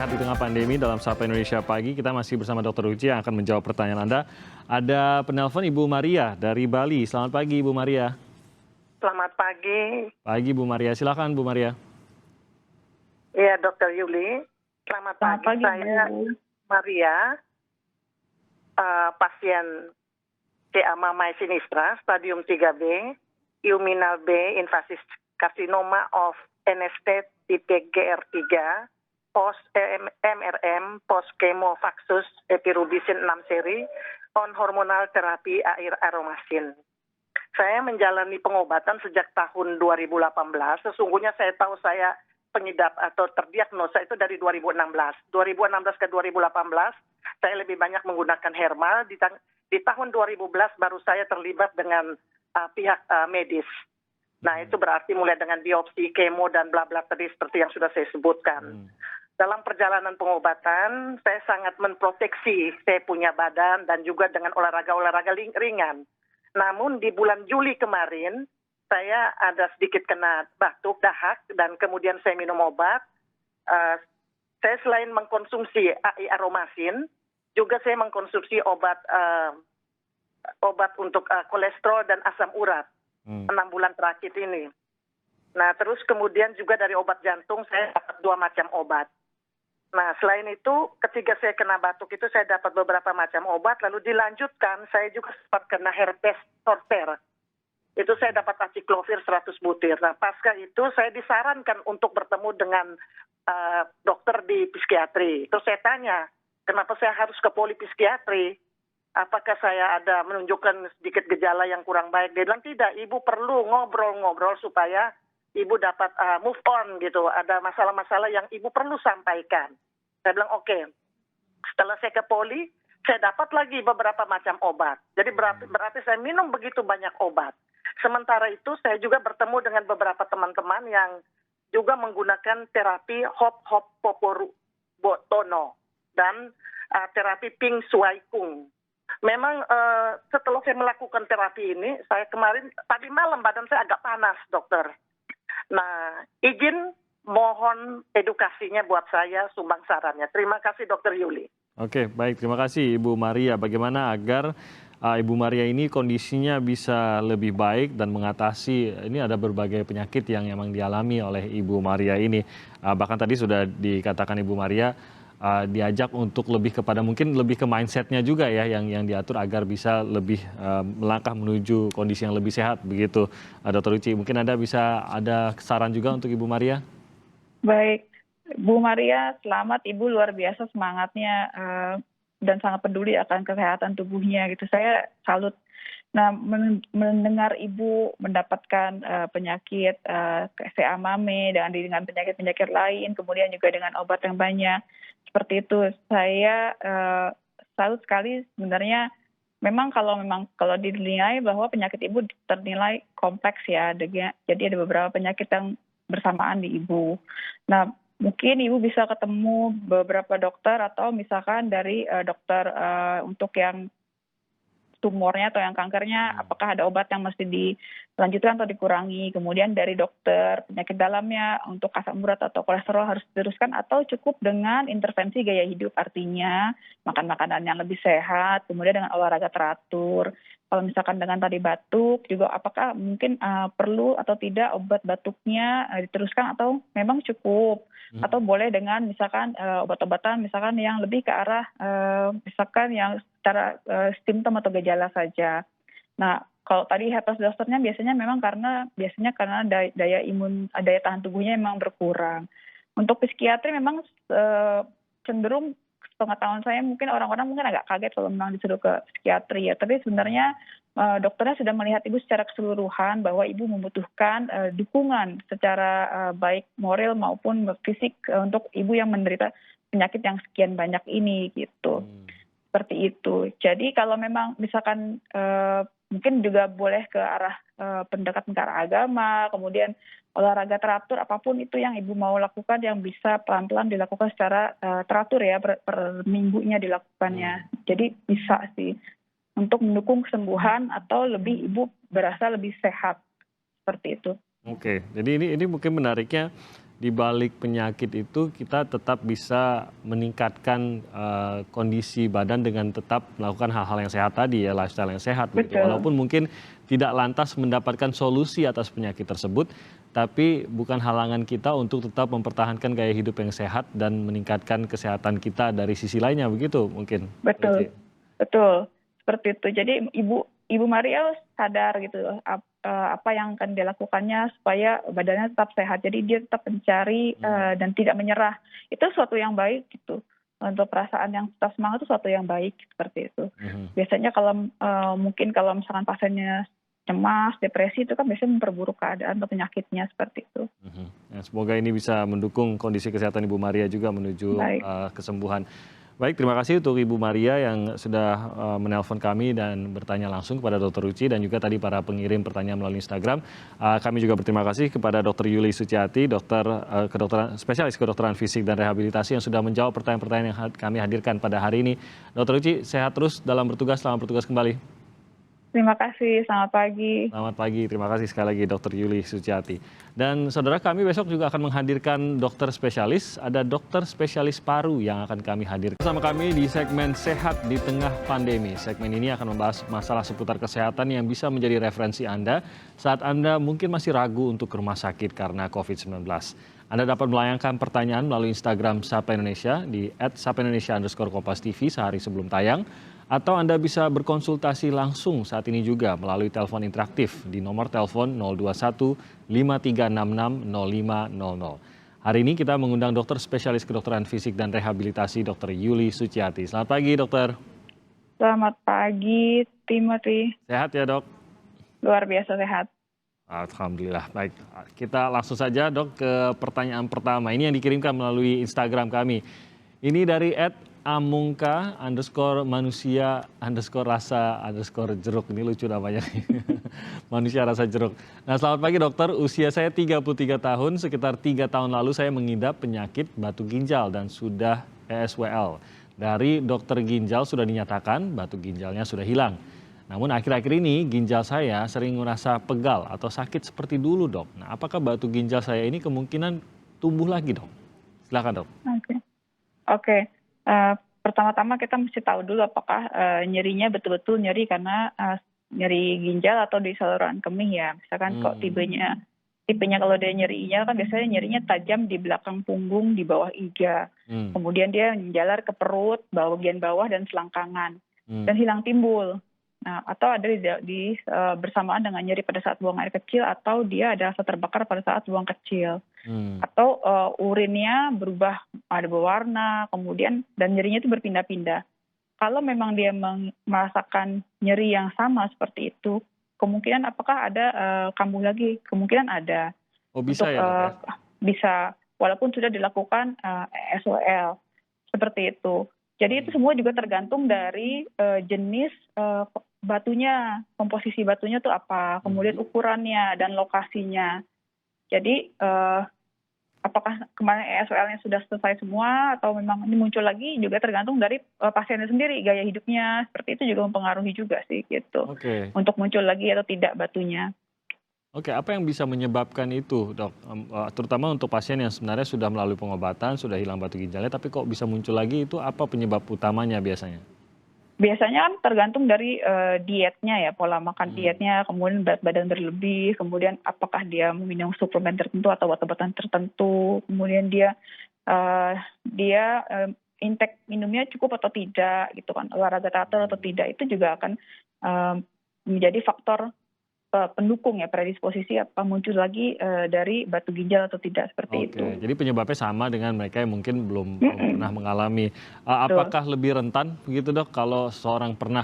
Di tengah pandemi dalam Sapa Indonesia Pagi, kita masih bersama Dr. Uci yang akan menjawab pertanyaan Anda. Ada penelpon Ibu Maria dari Bali. Selamat pagi, Ibu Maria. Selamat pagi. Pagi, Bu Maria. Silakan, Bu Maria. Iya, Dr. Yuli. Selamat pagi. Saya Bu. Maria, pasien CA Mammae sinistra, stadium 3B, Iuminal B, invasive carcinoma of NST tipe GR3, post MRM, post chemo Vaxus epirubicin 6 seri, on hormonal terapi air aromasin. Saya menjalani pengobatan sejak tahun 2018. Sesungguhnya saya tahu saya pengidap atau terdiagnosa itu dari 2016. 2016 ke 2018 saya lebih banyak menggunakan Hermal. Di tahun 2011 baru saya terlibat dengan pihak medis. Nah, itu berarti mulai dengan biopsi, kemo, dan bla bla tadi seperti yang sudah saya sebutkan. Dalam perjalanan pengobatan, saya sangat memproteksi saya punya badan dan juga dengan olahraga-olahraga ringan. Namun di bulan Juli kemarin, saya ada sedikit kena batuk, dahak, dan kemudian saya minum obat. Saya selain mengkonsumsi AI aromasin, juga saya mengkonsumsi obat untuk kolesterol dan asam urat 6 bulan terakhir ini. Nah, terus kemudian juga dari obat jantung saya dapat 2 macam obat. Nah, selain itu, ketika saya kena batuk itu saya dapat beberapa macam obat, lalu dilanjutkan saya juga sempat kena herpes zoster. Itu saya dapat aciclovir 100 butir. Nah, pasca itu saya disarankan untuk bertemu dengan dokter di psikiatri. Terus saya tanya, kenapa saya harus ke polipsikiatri? Apakah saya ada menunjukkan sedikit gejala yang kurang baik? Dia bilang, tidak, ibu perlu ngobrol-ngobrol supaya ibu dapat move on gitu. Ada masalah-masalah yang ibu perlu sampaikan. Saya bilang oke. Setelah saya ke poli, saya dapat lagi beberapa macam obat. Jadi berarti saya minum begitu banyak obat. Sementara itu saya juga bertemu dengan beberapa teman-teman yang juga menggunakan terapi Hop Hop Poporubotono dan terapi Ping Suai Kung. Memang setelah saya melakukan terapi ini, saya tadi malam badan saya agak panas, dokter. Nah, izin mohon edukasinya buat saya, sumbang sarannya. Terima kasih, Dr. Yuli. Oke, baik. Terima kasih, Ibu Maria. Bagaimana agar Ibu Maria ini kondisinya bisa lebih baik dan mengatasi, ini ada berbagai penyakit yang memang dialami oleh Ibu Maria ini. Bahkan tadi sudah dikatakan Ibu Maria, diajak untuk lebih kepada mungkin lebih ke mindsetnya juga ya yang diatur agar bisa lebih melangkah menuju kondisi yang lebih sehat begitu. Dr. Uci, mungkin ada saran juga untuk Ibu Maria? Baik, Bu Maria, selamat. Ibu luar biasa semangatnya dan sangat peduli akan kesehatan tubuhnya gitu. Saya salut. Nah, mendengar Ibu mendapatkan penyakit CA Mammae dengan penyakit-penyakit lain, kemudian juga dengan obat yang banyak, seperti itu, saya salut sekali sebenarnya. Memang kalau dinilai bahwa penyakit Ibu ternilai kompleks ya, jadi ada beberapa penyakit yang bersamaan di Ibu. Nah, mungkin Ibu bisa ketemu beberapa dokter atau misalkan dari dokter untuk yang tumornya atau yang kankernya, apakah ada obat yang mesti dilanjutkan atau dikurangi. Kemudian dari dokter penyakit dalamnya untuk asam urat atau kolesterol harus diteruskan atau cukup dengan intervensi gaya hidup, artinya makan makanan yang lebih sehat, kemudian dengan olahraga teratur. Kalau misalkan dengan tadi batuk juga, apakah mungkin perlu atau tidak obat batuknya diteruskan atau memang cukup, atau boleh dengan misalkan obat-obatan misalkan yang lebih ke arah misalkan yang secara simptom atau gejala saja. Nah, kalau tadi herpes zosternya biasanya karena daya tahan tubuhnya memang berkurang. Untuk psikiatri memang cenderung, pengetahuan saya mungkin orang-orang agak kaget kalau memang disuruh ke psikiatri ya. Tapi sebenarnya dokternya sudah melihat Ibu secara keseluruhan bahwa Ibu membutuhkan dukungan secara baik moral maupun fisik untuk Ibu yang menderita penyakit yang sekian banyak ini gitu. Seperti itu. Jadi kalau memang misalkan mungkin juga boleh ke arah pendekatan ke arah agama, kemudian olahraga teratur, apapun itu yang Ibu mau lakukan yang bisa pelan-pelan dilakukan secara teratur ya, per minggunya dilakukannya. Jadi bisa sih untuk mendukung kesembuhan atau lebih Ibu berasa lebih sehat, seperti itu. Oke, jadi ini mungkin menariknya di balik penyakit itu kita tetap bisa meningkatkan kondisi badan dengan tetap melakukan hal-hal yang sehat tadi ya, lifestyle yang sehat begitu. Betul. Walaupun mungkin tidak lantas mendapatkan solusi atas penyakit tersebut, tapi bukan halangan kita untuk tetap mempertahankan gaya hidup yang sehat dan meningkatkan kesehatan kita dari sisi lainnya begitu mungkin. Betul, betul. Seperti itu. Jadi Ibu Maria sadar gitu apa yang akan dilakukannya supaya badannya tetap sehat. Jadi dia tetap mencari dan tidak menyerah. Itu suatu yang baik gitu. Untuk perasaan yang tetap semangat itu suatu yang baik seperti itu. Biasanya kalau mungkin kalau misalkan pasiennya cemas, depresi itu kan biasanya memperburuk keadaan atau penyakitnya seperti itu. Ya, semoga ini bisa mendukung kondisi kesehatan Ibu Maria juga menuju kesembuhan. Baik, terima kasih untuk Ibu Maria yang sudah menelpon kami dan bertanya langsung kepada Dr. Uci dan juga tadi para pengirim pertanyaan melalui Instagram. Kami juga berterima kasih kepada Dr. Yuli Suciati, spesialis kedokteran fisik dan rehabilitasi yang sudah menjawab pertanyaan-pertanyaan yang kami hadirkan pada hari ini. Dr. Uci, sehat terus dalam bertugas, selamat bertugas kembali. Terima kasih, selamat pagi. Selamat pagi, terima kasih sekali lagi Dr. Yuli Suciati. Dan saudara, kami besok juga akan menghadirkan dokter spesialis, ada dokter spesialis paru yang akan kami hadirkan. Bersama kami di segmen Sehat di Tengah Pandemi. Segmen ini akan membahas masalah seputar kesehatan yang bisa menjadi referensi Anda saat Anda mungkin masih ragu untuk ke rumah sakit karena COVID-19. Anda dapat melayangkan pertanyaan melalui Instagram Sapa Indonesia di @sapaindonesia_kompas.tv sehari sebelum tayang. Atau Anda bisa berkonsultasi langsung saat ini juga melalui telepon interaktif di nomor telepon 021 5366 0500. Hari ini kita mengundang dokter spesialis kedokteran fisik dan rehabilitasi Dr. Yuli Suciati. Selamat pagi, dokter. Selamat pagi, Timothy. Sehat ya, dok? Luar biasa sehat. Alhamdulillah. Baik, kita langsung saja, dok, ke pertanyaan pertama. Ini yang dikirimkan melalui Instagram kami. Ini dari @amungka_manusia_rasa_jeruk. Ini lucu namanya. Manusia rasa jeruk. Nah, selamat pagi dokter. Usia saya 33 tahun. Sekitar 3 tahun lalu saya mengidap penyakit batu ginjal dan sudah ESWL. Dari dokter ginjal sudah dinyatakan batu ginjalnya sudah hilang. Namun akhir-akhir ini ginjal saya sering merasa pegal atau sakit seperti dulu, dok. Nah, apakah batu ginjal saya ini kemungkinan tumbuh lagi, dok? Silakan, dok. Oke. Pertama-tama kita mesti tahu dulu apakah nyerinya betul-betul nyeri karena nyeri ginjal atau di saluran kemih ya. Misalkan kok tipenya kalau dia nyerinya kan biasanya nyerinya tajam di belakang punggung, di bawah iga. Kemudian dia menjalar ke perut, bagian bawah dan selangkangan dan hilang timbul. Nah, atau ada bersamaan dengan nyeri pada saat buang air kecil atau dia ada rasa terbakar pada saat buang kecil. Atau urinnya berubah, ada berwarna, kemudian dan nyerinya itu berpindah-pindah. Kalau memang dia merasakan nyeri yang sama seperti itu, kemungkinan apakah ada kambuh lagi? Kemungkinan ada. Oh, bisa ya, dok, ya? Bisa, walaupun sudah dilakukan ESWL seperti itu. Jadi itu semua juga tergantung dari jenis batunya, komposisi batunya itu apa, kemudian ukurannya dan lokasinya. Jadi apakah kemarin ESWL-nya sudah selesai semua atau memang ini muncul lagi juga tergantung dari pasiennya sendiri, gaya hidupnya seperti itu juga mempengaruhi juga sih gitu. Untuk muncul lagi atau tidak batunya. Oke, apa yang bisa menyebabkan itu, dok? Terutama untuk pasien yang sebenarnya sudah melalui pengobatan, sudah hilang batu ginjalnya, tapi kok bisa muncul lagi, itu apa penyebab utamanya biasanya? Biasanya kan tergantung dari dietnya ya, pola makan dietnya, kemudian berat badan berlebih, kemudian apakah dia meminum suplemen tertentu atau obat-obatan tertentu, kemudian dia intake minumnya cukup atau tidak, gitu kan, olahraga teratur atau tidak, itu juga akan menjadi faktor pendukung ya, predisposisi apa muncul lagi dari batu ginjal atau tidak seperti itu. Jadi penyebabnya sama dengan mereka yang mungkin belum pernah mengalami. Apakah lebih rentan begitu, dok, kalau seorang pernah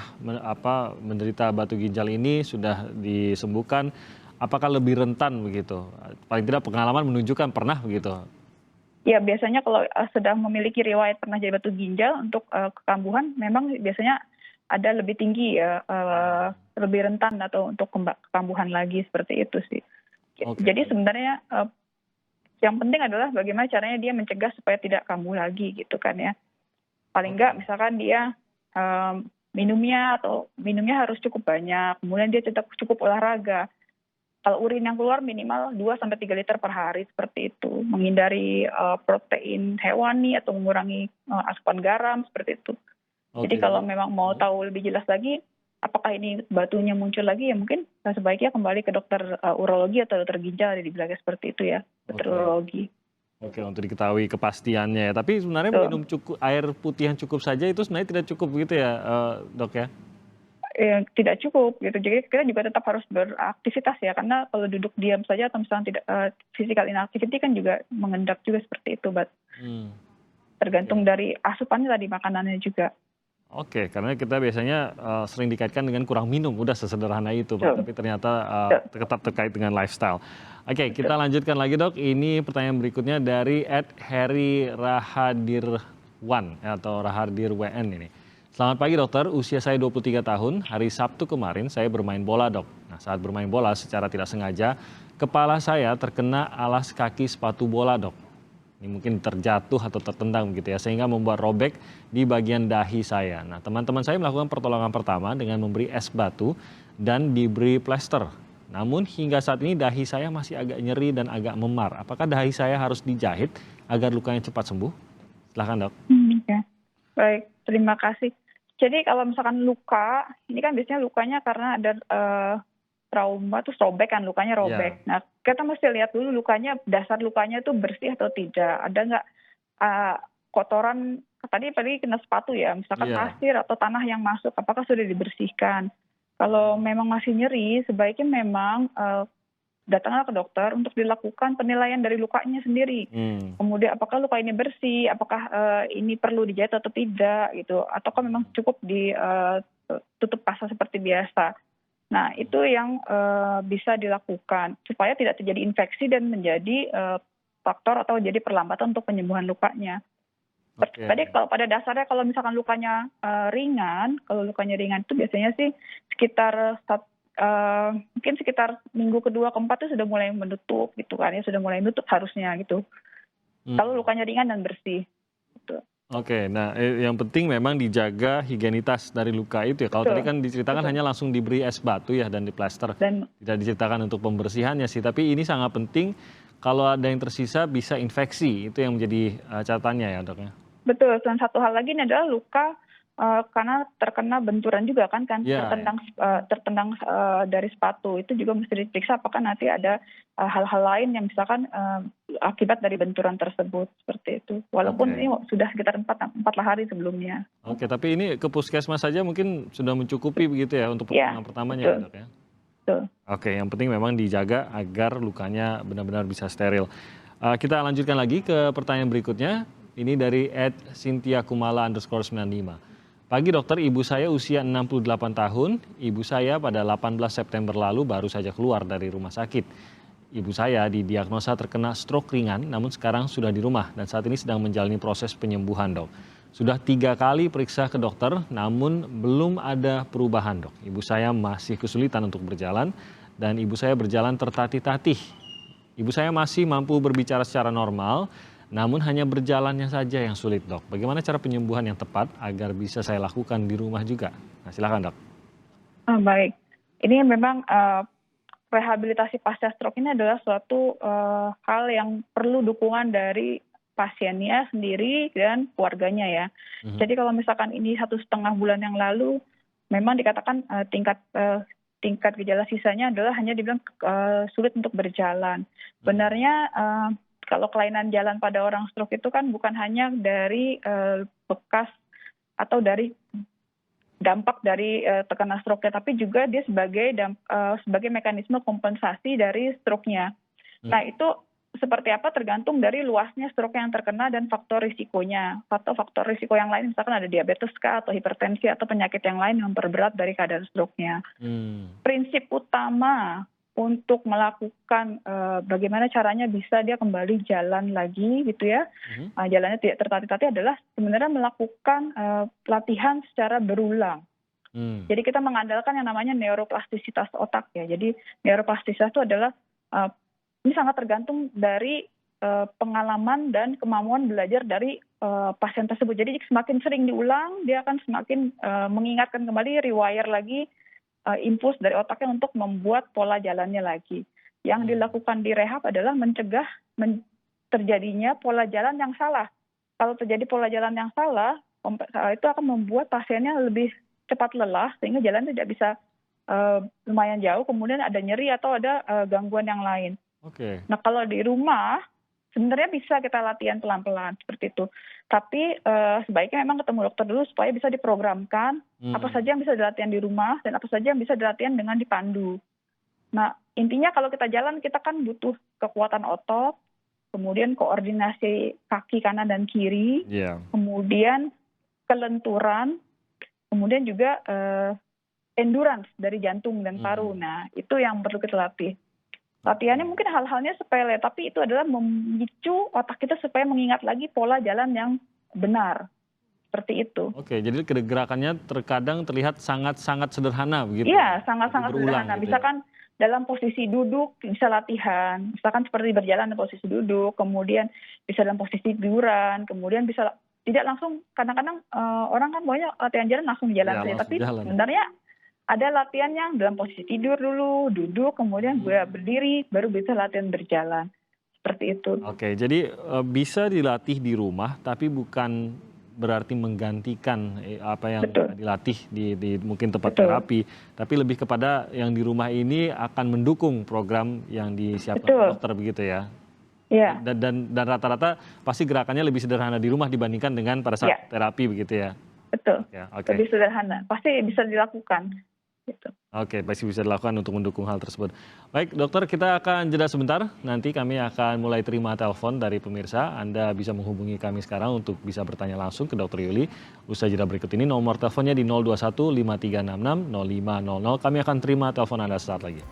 menderita batu ginjal ini sudah disembuhkan, apakah lebih rentan begitu? Paling tidak pengalaman menunjukkan pernah begitu. Ya, biasanya kalau sudah memiliki riwayat pernah jadi batu ginjal untuk kekambuhan memang biasanya ada lebih tinggi ya, lebih rentan atau untuk kekambuhan lagi seperti itu sih. Jadi sebenarnya yang penting adalah bagaimana caranya dia mencegah supaya tidak kambuh lagi gitu kan ya. Paling enggak misalkan dia minumnya harus cukup banyak, kemudian dia tetap cukup olahraga. kalau urin yang keluar minimal 2 sampai 3 liter per hari seperti itu. Menghindari protein hewani atau mengurangi asupan garam seperti itu. Jadi Oke, kalau jadi memang mau tahu lebih jelas lagi apakah ini batunya muncul lagi, ya mungkin sebaiknya kembali ke dokter urologi atau dokter ginjal dibilangnya seperti itu ya, dokter oke. urologi. Oke, untuk diketahui kepastiannya ya. Tapi sebenarnya Betul. minum air putih yang cukup saja itu sebenarnya tidak cukup begitu ya, Dok ya? Tidak cukup gitu. Jadi kita juga tetap harus beraktivitas ya, karena kalau duduk diam saja atau misalnya tidak physical inactivity kan juga mengendap juga seperti itu, Hmm. tergantung dari asupannya tadi makanannya juga. Oke, karena kita biasanya sering dikaitkan dengan kurang minum, udah sesederhana itu, Pak. Betul. Tapi ternyata Betul. tetap terkait dengan lifestyle. Oke, Betul. kita lanjutkan lagi, Dok. Ini pertanyaan berikutnya dari @Heri Rahadirwan atau Rahadir WN ini. Selamat pagi, dokter. Usia saya 23 tahun. Hari Sabtu kemarin saya bermain bola, Dok. Nah, saat bermain bola secara tidak sengaja, kepala saya terkena alas kaki sepatu bola, Dok. Ini mungkin terjatuh atau tertendang gitu ya, sehingga membuat robek di bagian dahi saya. Nah, teman-teman saya melakukan pertolongan pertama dengan memberi es batu dan diberi plester. Namun hingga saat ini dahi saya masih agak nyeri dan agak memar. Apakah dahi saya harus dijahit agar lukanya cepat sembuh? Silahkan, Dok. Ya. Baik, terima kasih. Jadi kalau misalkan luka, ini kan biasanya lukanya karena ada trauma terus robek kan, lukanya robek. Nah, kita mesti lihat dulu lukanya, dasar lukanya itu bersih atau tidak. Ada nggak kotoran, tadi kena sepatu ya, misalkan pasir atau tanah yang masuk, apakah sudah dibersihkan. Kalau memang masih nyeri, sebaiknya memang datanglah ke dokter untuk dilakukan penilaian dari lukanya sendiri. Kemudian apakah luka ini bersih, apakah ini perlu dijahit atau tidak gitu, ataukah memang cukup ditutup pasal seperti biasa. Nah, itu yang bisa dilakukan supaya tidak terjadi infeksi dan menjadi faktor atau jadi perlambatan untuk penyembuhan lukanya. Tadi kalau pada dasarnya kalau misalkan lukanya ringan, kalau lukanya ringan itu biasanya sih sekitar mungkin sekitar minggu kedua keempat itu sudah mulai menutup gitu kan ya, sudah mulai menutup harusnya gitu. Kalau lukanya ringan dan bersih. Gitu. Oke, nah yang penting memang dijaga higienitas dari luka itu ya. Kalau tadi kan diceritakan hanya langsung diberi es batu ya dan diplester. Tidak diceritakan untuk pembersihannya sih, tapi ini sangat penting kalau ada yang tersisa bisa infeksi. Itu yang menjadi catatannya ya, Dok ya. Betul, dan satu hal lagi ini adalah luka karena terkena benturan juga kan, tertendang dari sepatu, itu juga mesti diperiksa apakah nanti ada hal-hal lain yang misalkan akibat dari benturan tersebut seperti itu. Walaupun ini sudah sekitar 4 hari sebelumnya. Oke, tapi ini ke puskesmas saja mungkin sudah mencukupi begitu ya untuk pertolongan pertamanya ya, Dok ya. Betul. Oke, yang penting memang dijaga agar lukanya benar-benar bisa steril. Kita lanjutkan lagi ke pertanyaan berikutnya. Ini dari @sintiakumala_95. Pagi dokter, ibu saya usia 68 tahun. Ibu saya pada 18 September lalu baru saja keluar dari rumah sakit. Ibu saya didiagnosa terkena stroke ringan, namun sekarang sudah di rumah dan saat ini sedang menjalani proses penyembuhan, Dok. Sudah 3 kali periksa ke dokter, namun belum ada perubahan, Dok. Ibu saya masih kesulitan untuk berjalan dan ibu saya berjalan tertatih-tatih. Ibu saya masih mampu berbicara secara normal, namun hanya berjalannya saja yang sulit, Dok. Bagaimana cara penyembuhan yang tepat agar bisa saya lakukan di rumah juga? Nah, silakan, Dok. Baik, ini memang rehabilitasi pasca stroke ini adalah suatu hal yang perlu dukungan dari pasiennya sendiri dan keluarganya ya. Jadi kalau misalkan ini 1,5 bulan yang lalu, memang dikatakan tingkat gejala sisanya adalah hanya dibilang sulit untuk berjalan. Benarnya kalau kelainan jalan pada orang stroke itu kan bukan hanya dari bekas atau dari dampak dari tekanan stroke-nya, tapi juga dia sebagai mekanisme kompensasi dari stroke-nya. Nah, itu seperti apa tergantung dari luasnya stroke yang terkena dan faktor risikonya. Atau faktor risiko yang lain misalkan ada diabetes kah, atau hipertensi atau penyakit yang lain yang memperberat dari keadaan stroke-nya. Prinsip utama untuk melakukan bagaimana caranya bisa dia kembali jalan lagi gitu ya, jalannya tidak tertatih-tatih adalah sebenarnya melakukan latihan secara berulang. Jadi kita mengandalkan yang namanya neuroplastisitas otak ya. Jadi neuroplastisitas itu adalah ini sangat tergantung dari pengalaman dan kemampuan belajar dari pasien tersebut. Jadi semakin sering diulang, dia akan semakin mengingatkan kembali, rewire lagi impuls dari otaknya untuk membuat pola jalannya lagi. yang dilakukan di rehab adalah mencegah terjadinya pola jalan yang salah. Kalau terjadi pola jalan yang salah, itu akan membuat pasiennya lebih cepat lelah sehingga jalan tidak bisa lumayan jauh, kemudian ada nyeri atau ada gangguan yang lain. Oke. Nah kalau di rumah sebenarnya bisa kita latihan pelan-pelan seperti itu. Tapi sebaiknya memang ketemu dokter dulu supaya bisa diprogramkan apa saja yang bisa dilatihan di rumah dan apa saja yang bisa dilatihan dengan dipandu. Nah intinya kalau kita jalan kita kan butuh kekuatan otot, kemudian koordinasi kaki kanan dan kiri, kemudian kelenturan, kemudian juga endurance dari jantung dan paru. Nah itu yang perlu kita latih. Latihannya mungkin hal-halnya sepele, tapi itu adalah memicu otak kita supaya mengingat lagi pola jalan yang benar. Seperti itu. Oke, jadi gerakannya terkadang terlihat sangat-sangat sederhana begitu? Iya, sangat-sangat sederhana. Gitu Misalkan dalam posisi duduk bisa latihan, misalkan seperti berjalan dalam posisi duduk, kemudian bisa dalam posisi tiduran, kemudian bisa tidak langsung, kadang-kadang orang kan banyak latihan jalan langsung jalan saja, tapi sebenarnya ada latihan yang dalam posisi tidur dulu, duduk, kemudian berdiri, baru bisa latihan berjalan. Seperti itu. Oke, jadi bisa dilatih di rumah, tapi bukan berarti menggantikan apa yang dilatih di mungkin tempat terapi, tapi lebih kepada yang di rumah ini akan mendukung program yang disiapkan dokter begitu ya? Iya. Dan rata-rata pasti gerakannya lebih sederhana di rumah dibandingkan dengan pada saat terapi begitu ya? Betul, lebih sederhana, pasti bisa dilakukan. Gitu. Oke, pasti bisa dilakukan untuk mendukung hal tersebut. Baik, dokter, kita akan jeda sebentar. Nanti kami akan mulai terima telepon dari pemirsa. Anda bisa menghubungi kami sekarang untuk bisa bertanya langsung ke Dr. Yuli. Usai jeda berikut ini, nomor teleponnya di 021 5366 0500. Kami akan terima telepon Anda sesaat lagi.